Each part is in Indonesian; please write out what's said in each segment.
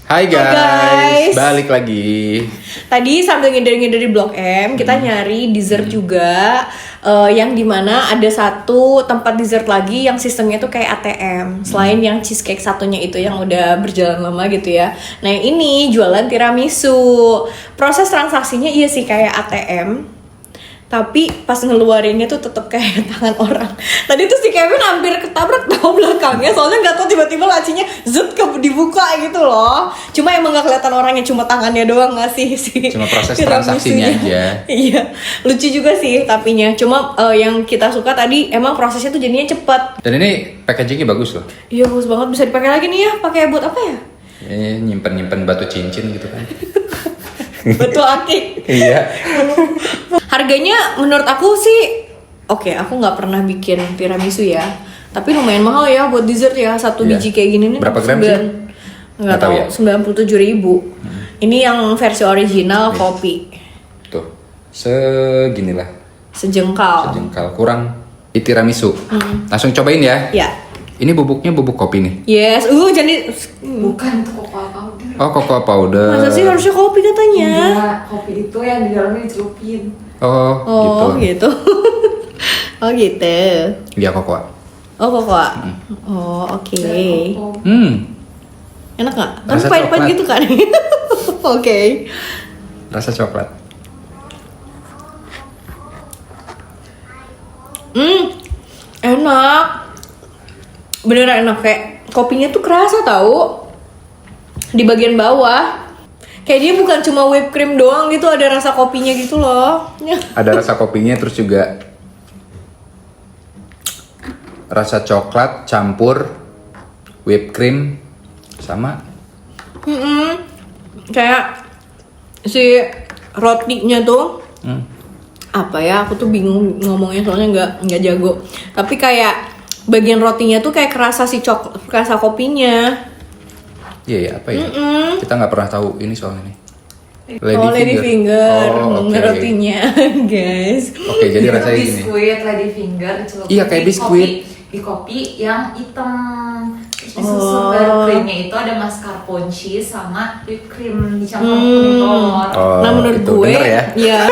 Hai guys, balik lagi. Tadi sambil ngindar-ngindar di Blok M, kita nyari dessert juga, yang dimana ada satu tempat dessert lagi yang sistemnya tuh kayak ATM. Selain yang cheesecake satunya itu yang udah berjalan lama gitu ya. Nah yang ini jualan tiramisu. Proses transaksinya iya sih kayak ATM, tapi pas ngeluarinnya tuh tetep kayak tangan orang. Tadi tuh si Kevin hampir ketabrak tahu belakangnya, soalnya nggak tahu tiba-tiba lacinya dibuka gitu loh. Cuma emang nggak kelihatan orangnya, cuma tangannya doang nggak sih Cuma proses transaksinya aja. Iya, lucu juga sih tapinya. Cuma yang kita suka tadi emang prosesnya tuh jadinya cepet. Dan ini packagingnya bagus loh. Iya bagus banget, bisa dipakai lagi nih ya. Pakai buat apa ya? Nyimpen batu cincin gitu kan. Betul akik. Iya. Harganya menurut aku sih oke, aku nggak pernah bikin tiramisu ya, tapi lumayan mahal ya buat dessert ya. Satu biji kayak gini nih berapa gram sih? Nggak tahu ya? 97.000. Ini yang versi original kopi. Tuh, seginilah. Sejengkal Kurang di tiramisu. Langsung cobain ya. Ya. Ini bubuknya bubuk kopi nih. Yes, jadi Bukan itu cocoa powder. Oh, cocoa powder. masa sih harusnya kopi katanya? Enggak, kopi itu yang di dalamnya dicelupin. Oh, gitu. Oh gitu. Iya, cocoa. Oh cocoa. Oh oke. Enak nggak? Kan Rasa pahit-pahit coklat. gitu kan? Oke. Rasa coklat. Enak. Beneran enak, kayak kopinya tuh kerasa tahu di bagian bawah. Kayak dia bukan cuma whipped cream doang gitu, ada rasa kopinya gitu loh. Ada rasa kopinya, terus juga rasa coklat campur whipped cream sama Kayak si rotinya tuh apa ya? Aku tuh bingung ngomongnya soalnya nggak jago. Tapi kayak bagian rotinya tuh kayak kerasa kerasa kopinya. Iya, apa ya? Kita nggak pernah tahu ini soal ini. Lady finger, Oh, oke. rotinya, guys. Oke, jadi rasanya gini. Biskuit lady finger dicelupin Iya, kayak biskuit. di kopi yang hitam. Terus disusun baru krimnya itu ada mascarpone cheese sama whipped cream dicampur kuning telur. Nah menurut itu gue, bener ya.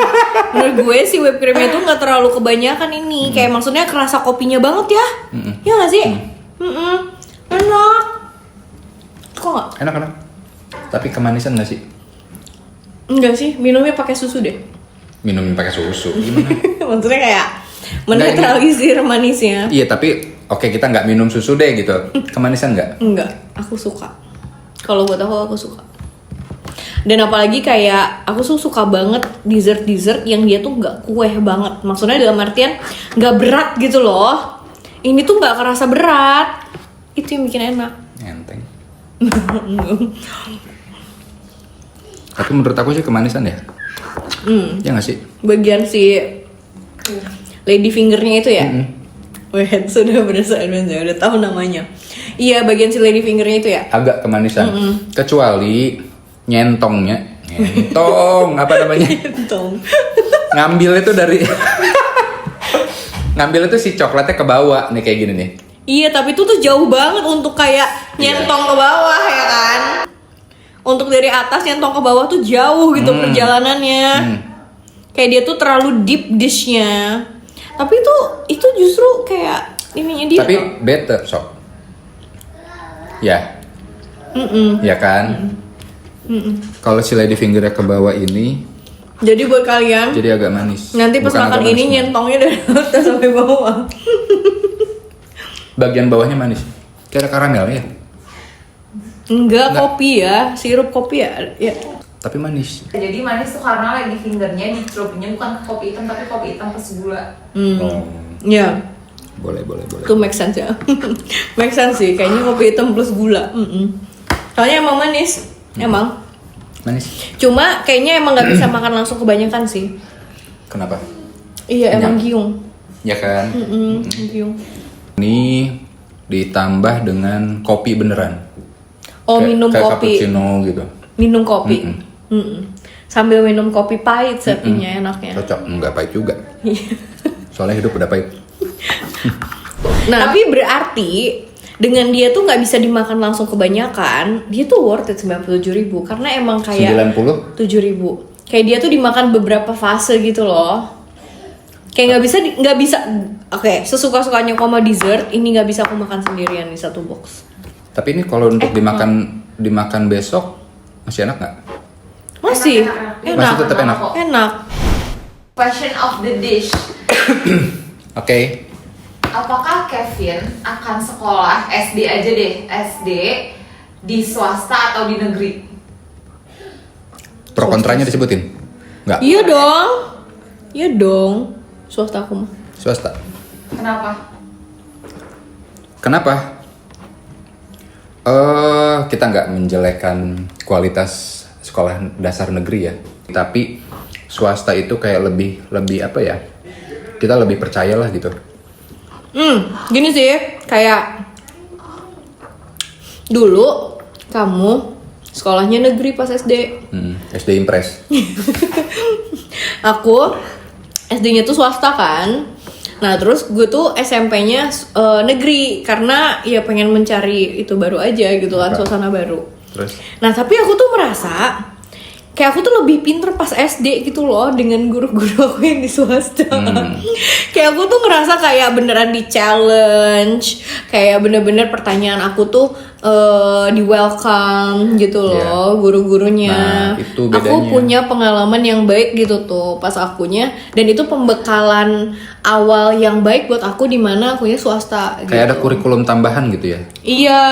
menurut gue si whipped creamnya itu nggak terlalu kebanyakan ini, kayak maksudnya kerasa kopinya banget ya, ya nggak sih? Enak. Kok nggak? Enak. Tapi kemanisan nggak sih? Enggak sih, minumnya pakai susu deh. Minum pakai susu gimana? Maksudnya kayak menetralisir manisnya. Iya, tapi oke, kita nggak minum susu deh gitu. Kemanisan nggak? Enggak, aku suka. Kalau buat aku suka. Dan apalagi kayak aku tuh suka banget dessert yang dia tuh nggak kue banget. Maksudnya dalam artian nggak berat gitu loh. Ini tuh nggak kerasa berat. Itu yang bikin enak. Enteng. Tapi menurut aku sih kemanisan ya. Ya nggak sih? Bagian si lady fingernya itu ya. Wait, sudah berasa advance, udah tahu namanya. Iya, bagian si lady fingernya itu ya. Agak kemanisan. Kecuali nyentong apa namanya? Entong. Ngambil itu dari ngambil itu si coklatnya ke bawah nih, kayak gini nih. Iya, tapi itu tuh jauh banget untuk kayak nyentong ke bawah ya kan. Untuk dari atas nyentong ke bawah tuh jauh gitu perjalanannya. Kayak dia tuh terlalu deep dishnya. Tapi itu justru kayak ininya dia. Tapi better sob. Ya. Ya kan. Kalau si lady fingernya ke bawah ini, jadi buat kalian jadi agak manis. nanti pas Bukan makan agak ini manis, nyentongnya dari atas sampai bawah. bagian bawahnya manis. Kayak ada karamel ya. Enggak, kopi ya, sirup kopi ya. Tapi manis. Jadi manis tuh karena lady fingernya dicelupinnya bukan ke kopi hitam tapi kopi hitam plus gula. Oh, Ya, boleh. itu make sense ya. Make sense sih, kayaknya kopi hitam plus gula. Soalnya emang manis, emang. Manis. Cuma kayaknya emang nggak bisa makan langsung kebanyakan sih. Kenapa? Iya, Kenyang. emang giung. Ya kan. Giung. Ini ditambah dengan kopi beneran. Oh, minum kayak kopi. cappuccino gitu. Minum kopi. Sambil minum kopi pahit sepinya enaknya. Cocok, enggak pahit juga. Soalnya hidup udah pahit. Nah, tapi berarti dengan dia tuh nggak bisa dimakan langsung kebanyakan, dia tuh worth it 97.000 karena emang kayak 90? 7.000. Kayak dia tuh dimakan beberapa fase gitu loh. Kayak nggak bisa. Oke, sesuka-sukanya koma dessert ini nggak bisa aku makan sendirian di satu box. Tapi ini kalau untuk dimakan besok masih enak nggak? Masih Enak. Masih tetap enak. enak. Question of the dish. Oke. Apakah Kevin akan sekolah SD aja deh, SD di swasta atau di negeri? Pro kontranya disebutin? Nggak? Iya dong, swasta aku mah. Swasta. Kenapa? Kenapa? Kita nggak menjelekkan kualitas sekolah dasar negeri ya. Tapi swasta itu kayak lebih apa ya? Kita lebih percayalah gitu. Gini sih, kayak dulu kamu sekolahnya negeri pas SD. SD Impress. Aku SD-nya tuh swasta kan. Nah terus gue tuh SMP-nya negeri karena ya pengen mencari itu baru aja gitu kan, Apa? suasana baru. Terus? Nah tapi aku tuh merasa kayak aku tuh lebih pinter pas SD gitu loh dengan guru-guru aku yang di swasta. Kayak aku tuh ngerasa kayak beneran di challenge, kayak bener-bener pertanyaan aku tuh di welcome gitu loh guru-gurunya. Nah, itu bedanya. Aku punya pengalaman yang baik gitu tuh pas akunya, dan itu pembekalan awal yang baik buat aku di mana akunya swasta. Kayak ada gitu. kurikulum tambahan gitu ya? Iya,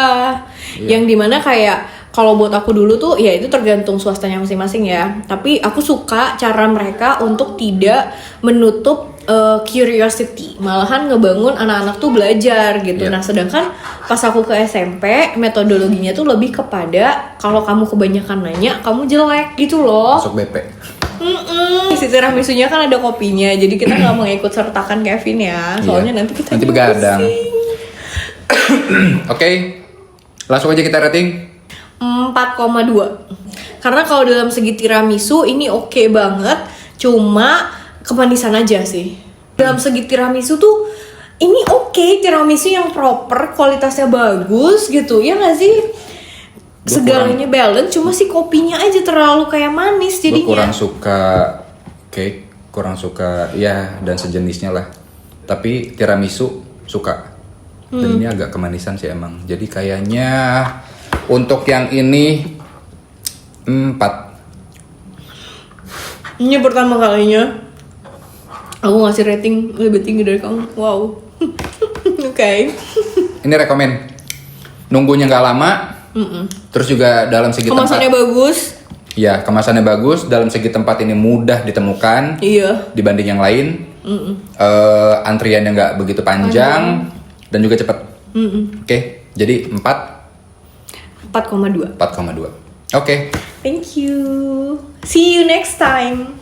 yang dimana kayak kalau buat aku dulu tuh ya itu tergantung swastanya masing-masing ya. Tapi aku suka cara mereka untuk tidak menutup curiosity, malahan ngebangun anak-anak tuh belajar gitu. Iya. Nah sedangkan pas aku ke SMP metodologinya tuh lebih kepada kalau kamu kebanyakan nanya kamu jelek gitu loh. Masuk BP. Si tiramisunya kan ada kopinya, jadi kita nggak mau ikut sertakan Kevin ya, soalnya Iya. nanti kita Nanti begadang. Oke, langsung aja kita rating. 4,2. Karena kalau dalam segi tiramisu ini oke banget, cuma kemanisan aja sih. Dalam segi tiramisu tuh ini oke, tiramisu yang proper, kualitasnya bagus gitu. Ya nggak sih? Segalanya balance, cuma si kopinya aja terlalu kayak manis Gue jadinya. kurang suka cake, kurang suka ya dan sejenisnya lah. Tapi tiramisu suka. Dan ini agak kemanisan sih emang. Jadi kayaknya untuk yang ini 4. Ini pertama kalinya aku ngasih rating lebih tinggi dari kamu. Wow. Oke. Ini rekomen. Nunggunya nggak lama. Terus juga dalam segi Kemasannya tempat. bagus. Ya, kemasannya bagus. Dalam segi tempat ini mudah ditemukan Iya. dibanding yang lain. Antriannya nggak begitu panjang dan juga cepat. Oke, jadi 4,2. 4,2. Oke. Thank you. See you next time.